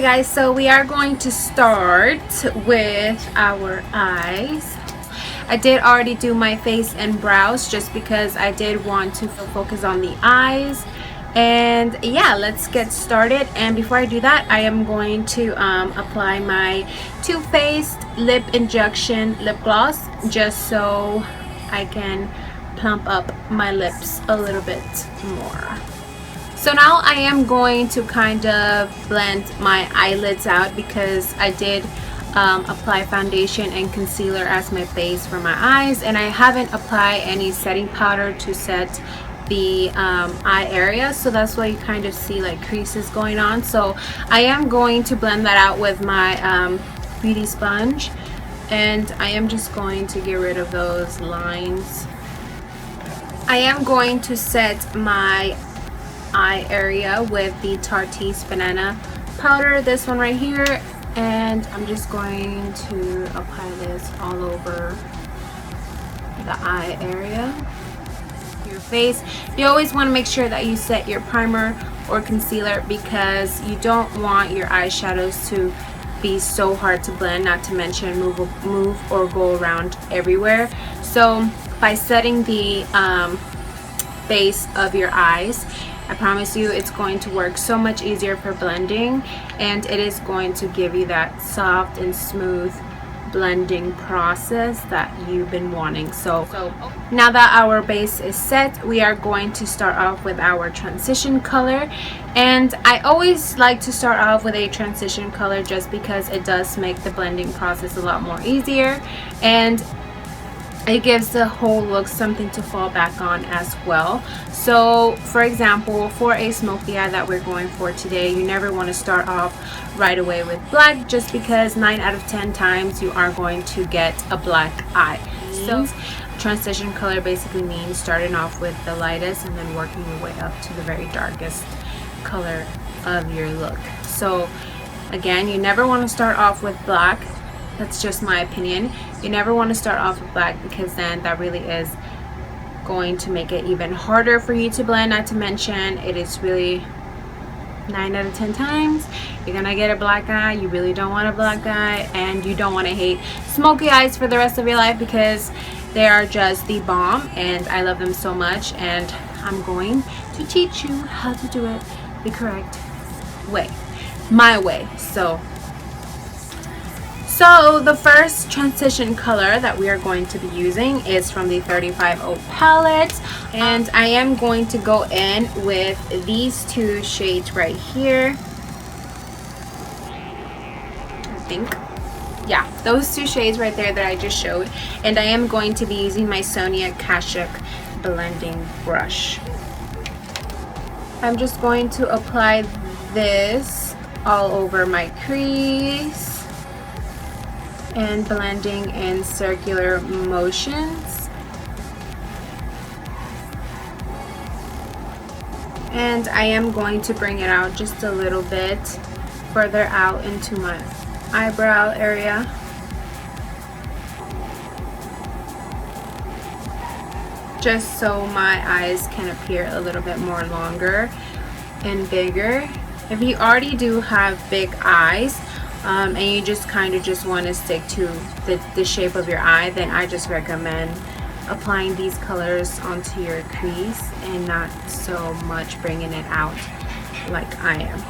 guys, so we are going to start with our eyes. I did already do my face and brows just because I did want to focus on the eyes. And yeah, let's get started. And before I do that, I am going to apply my Too Faced Lip Injection Lip Gloss just so I can plump up my lips a little bit more. So now I am going to kind of blend my eyelids out because I did apply foundation and concealer as my base for my eyes, and I haven't applied any setting powder to set the eye area, so that's why you kind of see like creases going on. So I am going to blend that out with my beauty sponge, and I am just going to get rid of those lines. I am going to set my eye area with the Tarte's Banana powder, this one right here, and I'm just going to apply this all over the eye area. Your face, you always want to make sure that you set your primer or concealer because you don't want your eyeshadows to be so hard to blend, not to mention move or go around everywhere. So by setting the base of your eyes, I promise you it's going to work so much easier for blending, and it is going to give you that soft and smooth blending process that you've been wanting. So now that our base is set, we are going to start off with our transition color. And I always like to start off with a transition color just because it does make the blending process a lot more easier, and it gives the whole look something to fall back on as well. So for example, for a smoky eye that we're going for today, you never want to start off right away with black just because 9 out of 10 times you are going to get a black eye. So transition color basically means starting off with the lightest and then working your way up to the very darkest color of your look. So again, you never want to start off with black. That's just my opinion. You never want to start off with black because then that really is going to make it even harder for you to blend. Not to mention, it is really 9 out of 10 times you're gonna get a black eye. You really don't want a black eye, and you don't want to hate smoky eyes for the rest of your life because they are just the bomb, and I love them so much, and I'm going to teach you how to do it the correct way, my way. So the first transition color that we are going to be using is from the 35O palette, and I am going to go in with these two shades right here. I think, yeah, those two shades right there that I just showed, and I am going to be using my Sonia Kashuk blending brush. I'm just going to apply this all over my crease and blending in circular motions. And I am going to bring it out just a little bit further out into my eyebrow area. Just so my eyes can appear a little bit more longer and bigger. If you already do have big eyes, and you just kind of just want to stick to the shape of your eye, then I just recommend applying these colors onto your crease and not so much bringing it out like I am.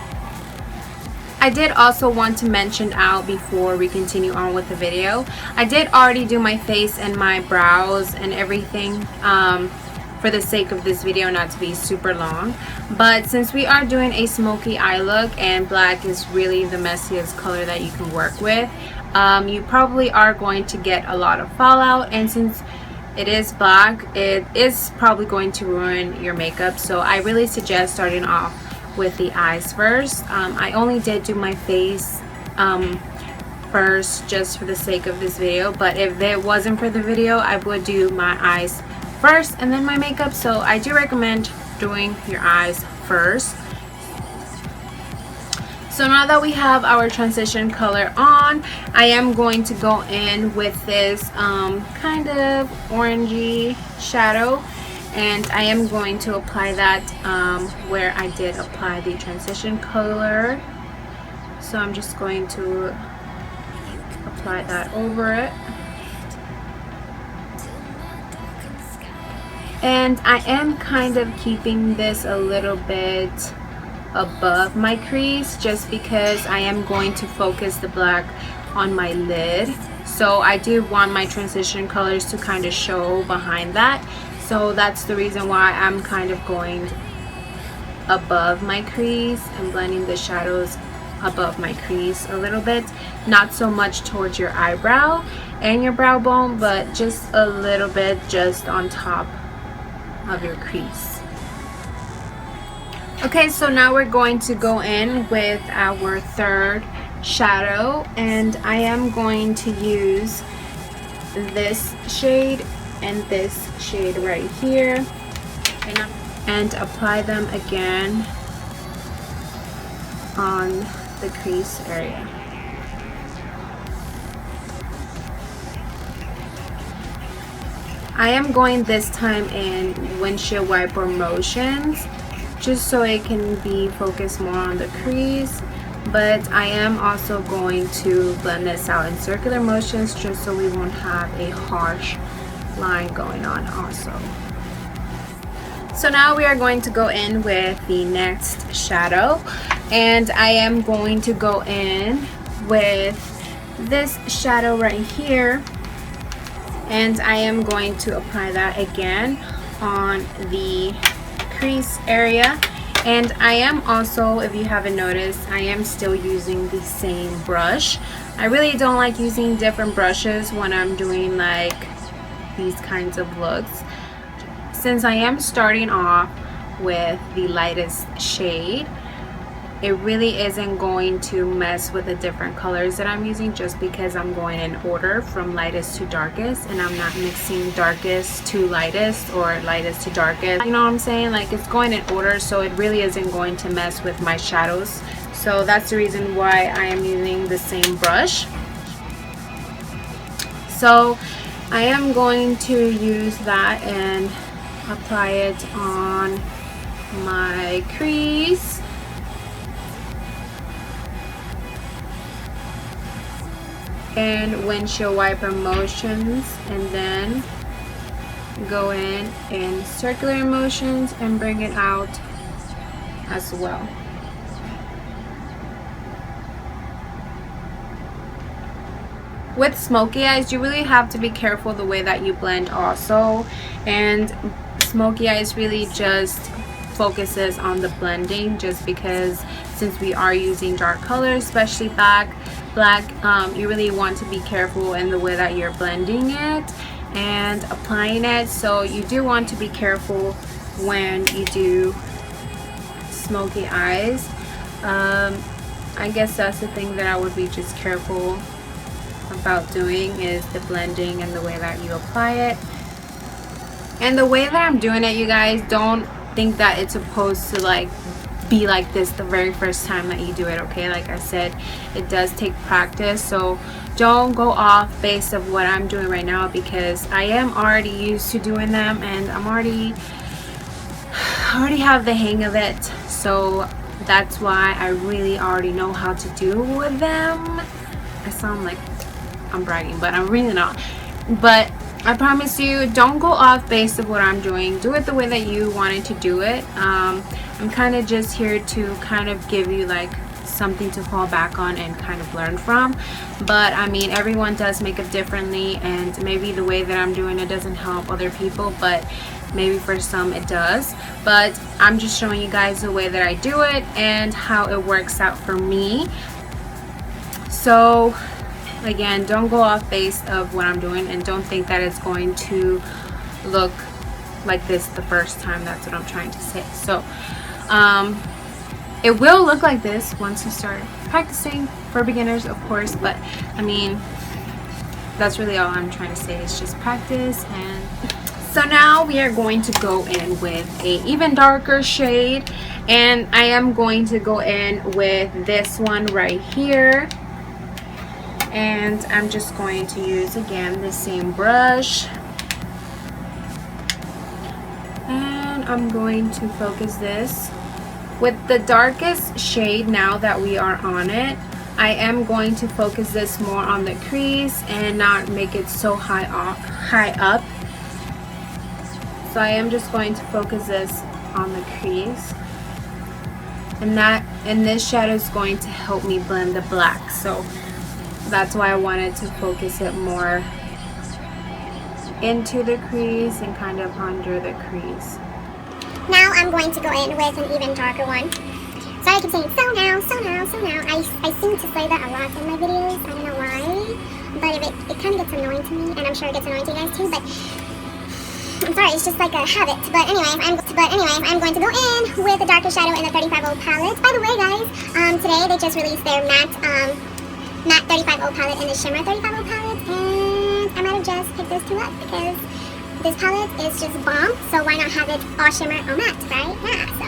I did also want to mention out before we continue on with the video, I did already do my face and my brows and everything for the sake of this video not to be super long, but since we are doing a smoky eye look and black is really the messiest color that you can work with, you probably are going to get a lot of fallout, and since it is black, it is probably going to ruin your makeup. So I really suggest starting off with the eyes first. I only did do my face first just for the sake of this video, but if it wasn't for the video, I would do my eyes first and then my makeup. So I do recommend doing your eyes first. So now that we have our transition color on, I am going to go in with this kind of orangey shadow, and I am going to apply that where I did apply the transition color. so I'm just going to apply that over it. And I am kind of keeping this a little bit above my crease just because I am going to focus the black on my lid. So I do want my transition colors to kind of show behind that. So that's the reason why I'm kind of going above my crease and blending the shadows above my crease a little bit. Not so much towards your eyebrow and your brow bone, but just a little bit just on top of your crease. Okay, so now we're going to go in with our third shadow, and I am going to use this shade and this shade right here and apply them again on the crease area. I am going this time in windshield wiper motions just so it can be focused more on the crease, but I am also going to blend this out in circular motions just so we won't have a harsh line going on also. So now we are going to go in with the next shadow, and I am going to go in with this shadow right here, and I am going to apply that again on the crease area. And I am also, if you haven't noticed, I am still using the same brush. I really don't like using different brushes when I'm doing like these kinds of looks, since I am starting off with the lightest shade. It really isn't going to mess with the different colors that I'm using, just because I'm going in order from lightest to darkest, and I'm not mixing darkest to lightest or lightest to darkest. You know what I'm saying? Like, it's going in order, so it really isn't going to mess with my shadows. So that's the reason why I am using the same brush. So I am going to use that and apply it on my crease. And windshield wiper motions, and then go in circular motions and bring it out as well. With smoky eyes, you really have to be careful the way that you blend also, and smoky eyes really just focuses on the blending, just because since we are using dark colors, especially black, you really want to be careful in the way that you're blending it and applying it. So you do want to be careful when you do smoky eyes. I guess that's the thing that I would be just careful about doing, is the blending and the way that you apply it. And the way that I'm doing it, you guys, don't think that it's supposed to like be like this the very first time that you do it, okay? Like I said, it does take practice, so don't go off based of what I'm doing right now, because I am already used to doing them and I'm already have the hang of it. So that's why I really already know how to do with them. I sound like I'm bragging, but I'm really not. But I promise you, don't go off based of what I'm doing. Do it the way that you wanted to do it. I'm kind of just here to kind of give you like something to fall back on and kind of learn from. But I mean, everyone does makeup differently, and maybe the way that I'm doing it doesn't help other people, but maybe for some it does. But I'm just showing you guys the way that I do it and how it works out for me. So again, don't go off base of what I'm doing, and don't think that it's going to look like this the first time. That's what I'm trying to say. So it will look like this once you start practicing, for beginners of course, but I mean, that's really all I'm trying to say, is just practice. And so now we are going to go in with a even darker shade, and I am going to go in with this one right here. And I'm just going to use again the same brush, and I'm going to focus this with the darkest shade. Now that we are on it, I am going to focus this more on the crease and not make it so high up. So I am just going to focus this on the crease, and this shadow is going to help me blend the black. So that's why I wanted to focus it more into the crease and kind of under the crease. Now I'm going to go in with an even darker one. Sorry I keep saying so now, so now, so now. I seem to say that a lot in my videos. I don't know why, but it kind of gets annoying to me, and I'm sure it gets annoying to you guys too, but I'm sorry, it's just like a habit. But anyways, I'm going to go in with the darker shadow in the 35O palette. By the way, guys, today they just released their matte 35O palette and the shimmer 35O palette, and I might have just picked those two up because this palette is just bomb. So why not have it all shimmer or matte, right? Yeah. So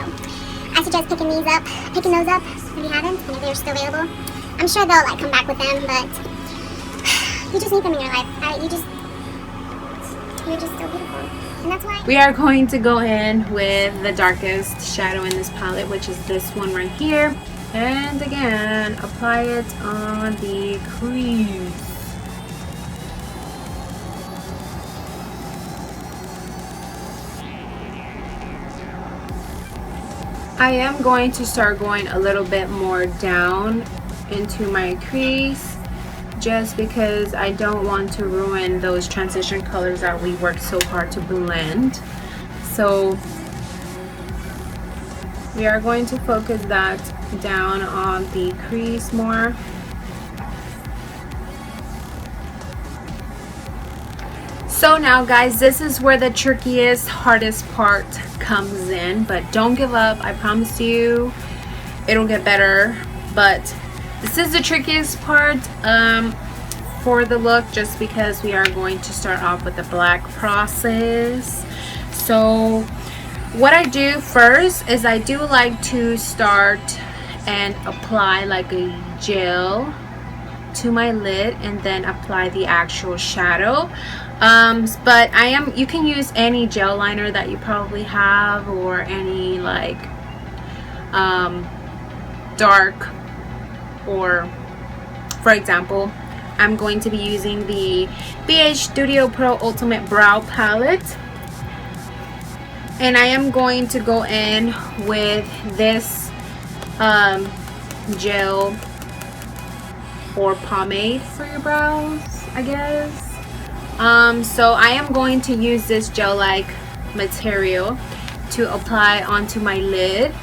I suggest picking those up if you haven't, and if they're still available. I'm sure they'll like come back with them, but you just need them in your life. You're just so beautiful, and that's why we are going to go in with the darkest shadow in this palette, which is this one right here, and again apply it on the crease. I am going to start going a little bit more down into my crease, just because I don't want to ruin those transition colors that we worked so hard to blend. So we are going to focus that down on the crease more. So now guys, this is where the trickiest, hardest part comes in, but don't give up. I promise you it'll get better, but this is the trickiest part for the look, just because we are going to start off with the black process. So what I do first is I do like to start and apply like a gel to my lid and then apply the actual shadow. But you can use any gel liner that you probably have, or any like dark, or for example, I'm going to be using the ABH Studio Pro Ultimate Brow Palette, and I am going to go in with this gel or pomade for your brows, I guess. So I am going to use this gel-like material to apply onto my lid,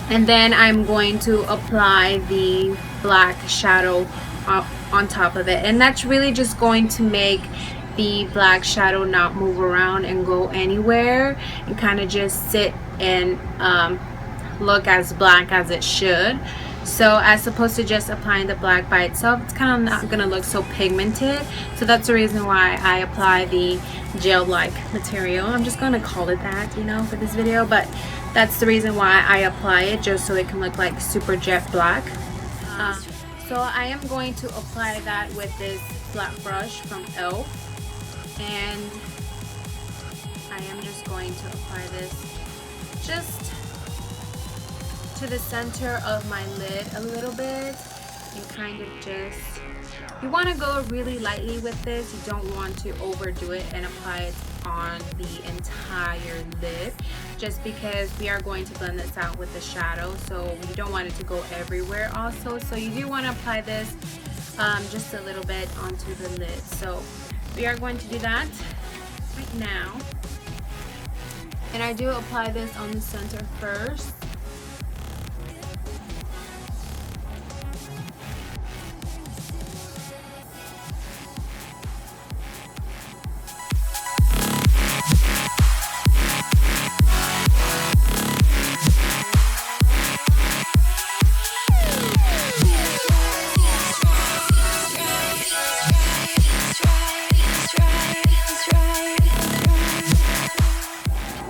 and then I'm going to apply the black shadow on top of it, and that's really just going to make the black shadow not move around and go anywhere, and kind of just sit and look as black as it should. So as opposed to just applying the black by itself, it's kind of not gonna look so pigmented. So that's the reason why I apply the gel-like material. I'm just gonna call it that, you know, for this video, but that's the reason why I apply it, just so it can look like super jet black. So I am going to apply that with this flat brush from e.l.f. and I am just going to apply this just to the center of my lid a little bit, and kind of just, you want to go really lightly with this. You don't want to overdo it and apply it on the entire lid, just because we are going to blend this out with the shadow, so we don't want it to go everywhere also. So you do want to apply this just a little bit onto the lid. So we are going to do that right now, and I do apply this on the center first.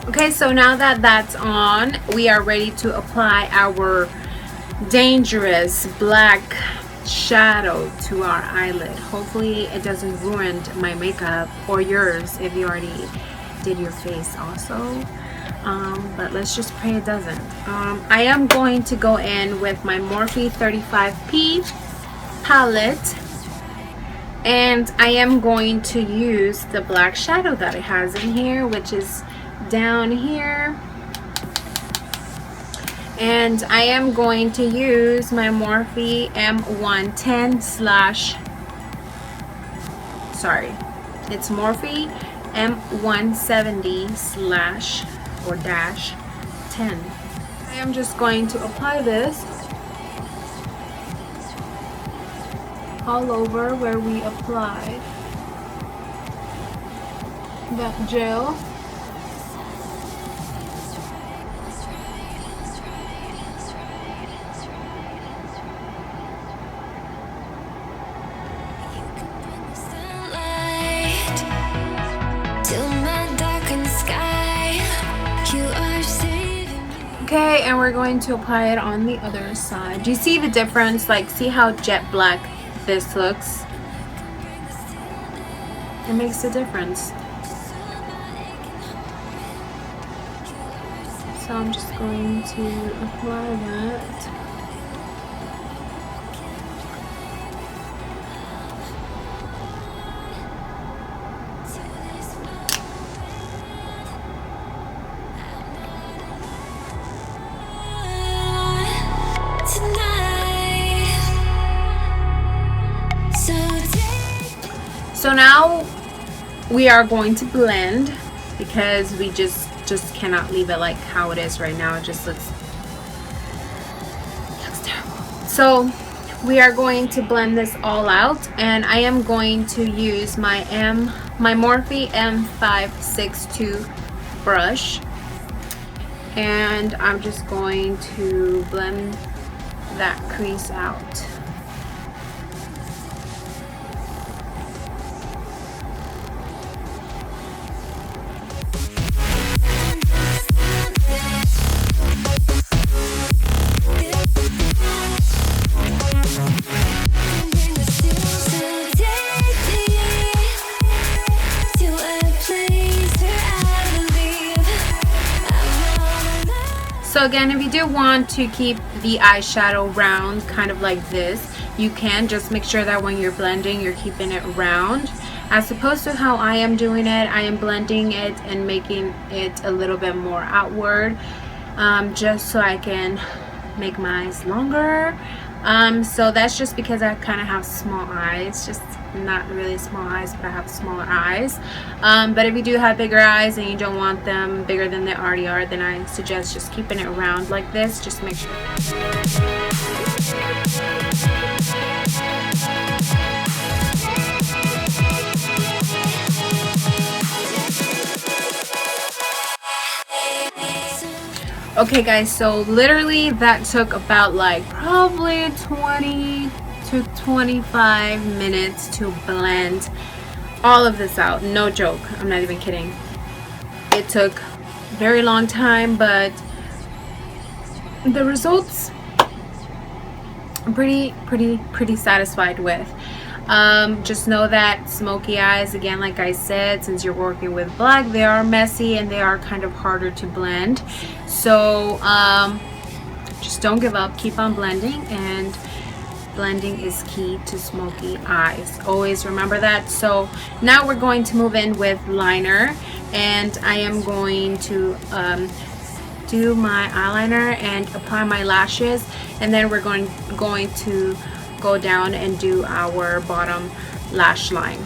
Okay, so now that that's on, we are ready to apply our dangerous black shadow to our eyelid. Hopefully it doesn't ruin my makeup, or yours if you already did your face also. but let's just pray it doesn't. I am going to go in with my Morphe 35P palette, and I am going to use the black shadow that it has in here, which is down here. And I am going to use my Morphe M110 slash, sorry, it's Morphe M170 slash or dash 10. I am just going to apply this all over where we applied that gel. Okay, and we're going to apply it on the other side. Do you see the difference? Like, see how jet black this looks? It makes a difference. So I'm just going to apply that. So now we are going to blend, because we just cannot leave it like how it is right now. It just looks terrible. So we are going to blend this all out, and I am going to use my Morphe M562 brush, and I'm just going to blend that crease out. So again, if you do want to keep the eyeshadow round, kind of like this, you can. Just make sure that when you're blending, you're keeping it round. As opposed to how I am doing it, I am blending it and making it a little bit more outward, just so I can make my eyes longer. So that's just because I kind of have small eyes, just not really small eyes, but I have smaller eyes. But if you do have bigger eyes and you don't want them bigger than they already are, then I suggest just keeping it round like this. Just make sure. Okay guys, so literally that took about like probably 20 to 25 minutes to blend all of this out. No joke, I'm not even kidding. It took a very long time, but the results I'm pretty satisfied with. Just know that smoky eyes, again, like I said, since you're working with black, they are messy and they are kind of harder to blend. So just don't give up, keep on blending, and blending is key to smoky eyes. Always remember that. So now we're going to move in with liner, and I am going to do my eyeliner and apply my lashes, and then we're going to go down and do our bottom lash line.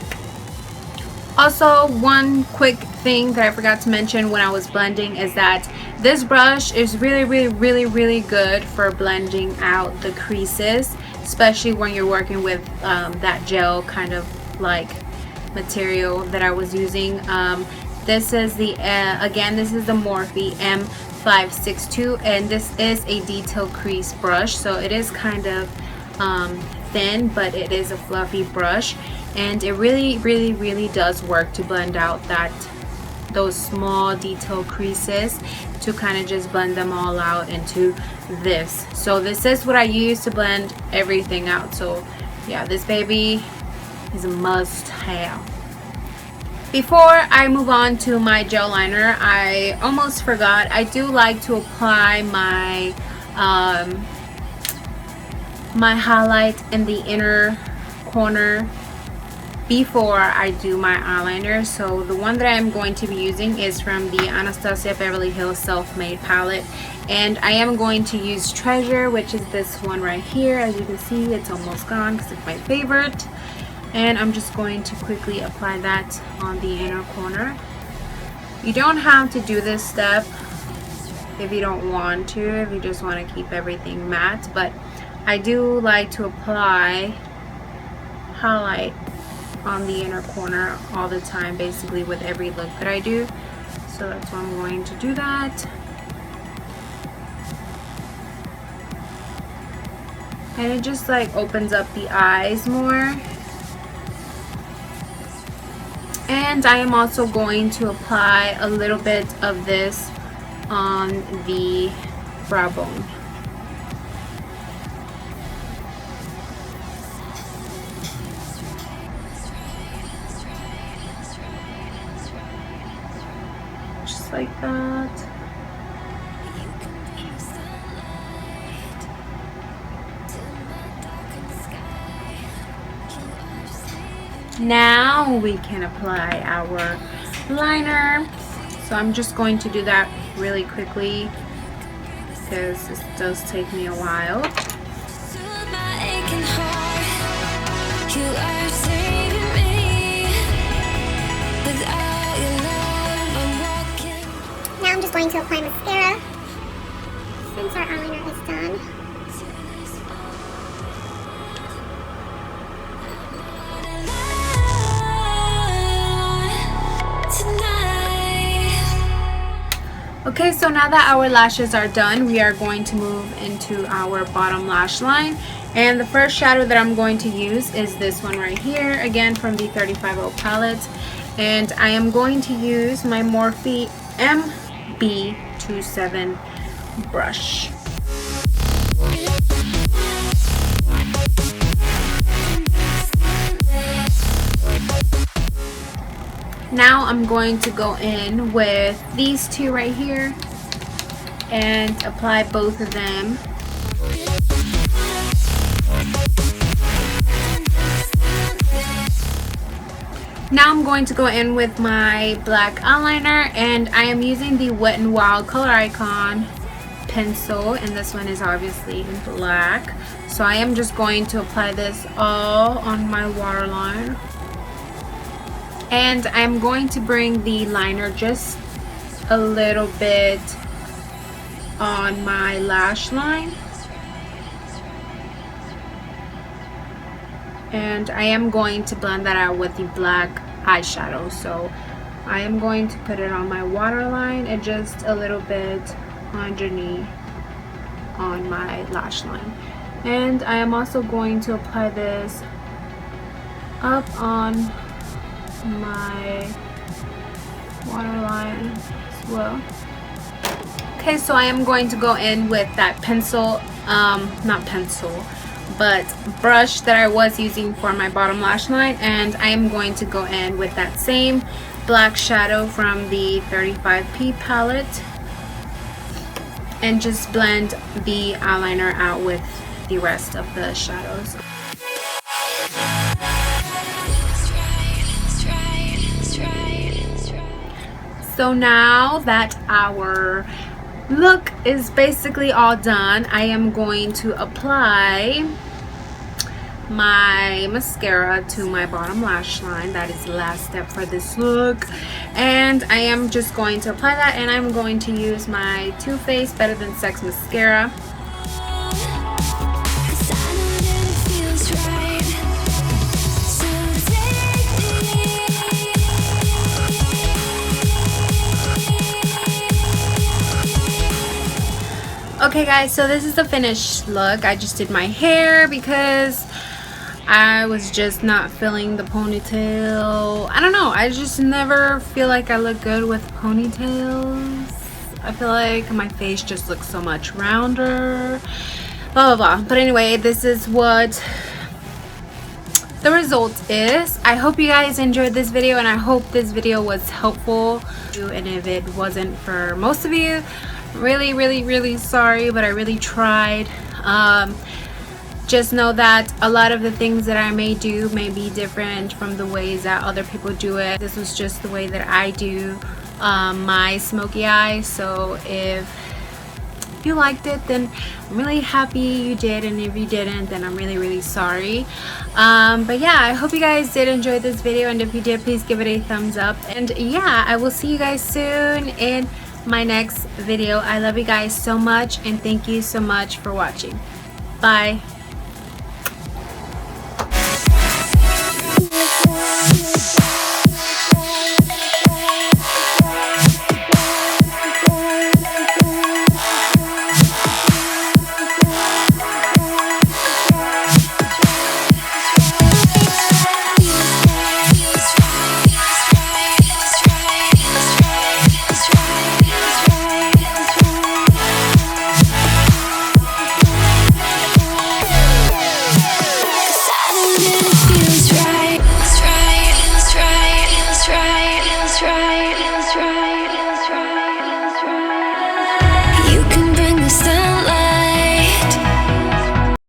Also, one quick thing that I forgot to mention when I was blending is that this brush is really good for blending out the creases, especially when you're working with that gel kind of like material that I was using. This is the again, this is the Morphe M562, and this is a detail crease brush, so it is kind of thin, but it is a fluffy brush, and it really does work to blend out those small detail creases, to kind of just blend them all out into this. So this is what I use to blend everything out. So yeah, this baby is a must have. Before I move on to my gel liner, I almost forgot. I do like to apply my my highlight in the inner corner before I do my eyeliner. So the one that I'm going to be using is from the Anastasia Beverly Hills Self-Made palette, and I am going to use Treasure, which is this one right here. As you can see, it's almost gone because it's my favorite, and I'm just going to quickly apply that on the inner corner. You don't have to do this step if you don't want to, if you just want to keep everything matte, but I do like to apply highlight on the inner corner all the time, basically with every look that I do. So that's why I'm going to do that. And it just like opens up the eyes more. And I am also going to apply a little bit of this on the brow bone. Just like that. Now we can apply our liner. So I'm just going to do that really quickly because this does take me a while. Now I'm just going to apply mascara since our eyeliner is done. Okay, so now that our lashes are done, we are going to move into our bottom lash line. And the first shadow that I'm going to use is this one right here, again from the 35O palette. And I am going to use my Morphe MB27 brush. Now I'm going to go in with these two right here and apply both of them. Now I'm going to go in with my black eyeliner, and I am using the Wet n Wild Color Icon pencil, and this one is obviously in black. So I am just going to apply this all on my waterline. And I'm going to bring the liner just a little bit on my lash line. And I am going to blend that out with the black eyeshadow. So I am going to put it on my waterline and just a little bit underneath on my lash line. And I am also going to apply this up on my waterline as well. Okay, so I am going to go in with that pencil, not pencil, but brush that I was using for my bottom lash line, and I am going to go in with that same black shadow from the 35P palette and just blend the eyeliner out with the rest of the shadows. So now that our look is basically all done, I am going to apply my mascara to my bottom lash line. That is the last step for this look, and I am just going to apply that, and I'm going to use my Too Faced Better Than Sex mascara. Okay guys, so this is the finished look. I just did my hair because I was just not feeling the ponytail. I don't know, I just never feel like I look good with ponytails. I feel like my face just looks so much rounder, blah blah blah. But anyway, this is what the result is. I hope you guys enjoyed this video, and I hope this video was helpful. And if it wasn't for most of you, really sorry, but I really tried. Just know that a lot of the things that I may do may be different from the ways that other people do it. This was just the way that I do my smoky eye. So if you liked it, then I'm really happy you did, and if you didn't, then I'm really sorry. But yeah, I hope you guys did enjoy this video, and if you did, please give it a thumbs up. And yeah, I will see you guys soon in my next video. I love you guys so much, and thank you so much for watching. Bye.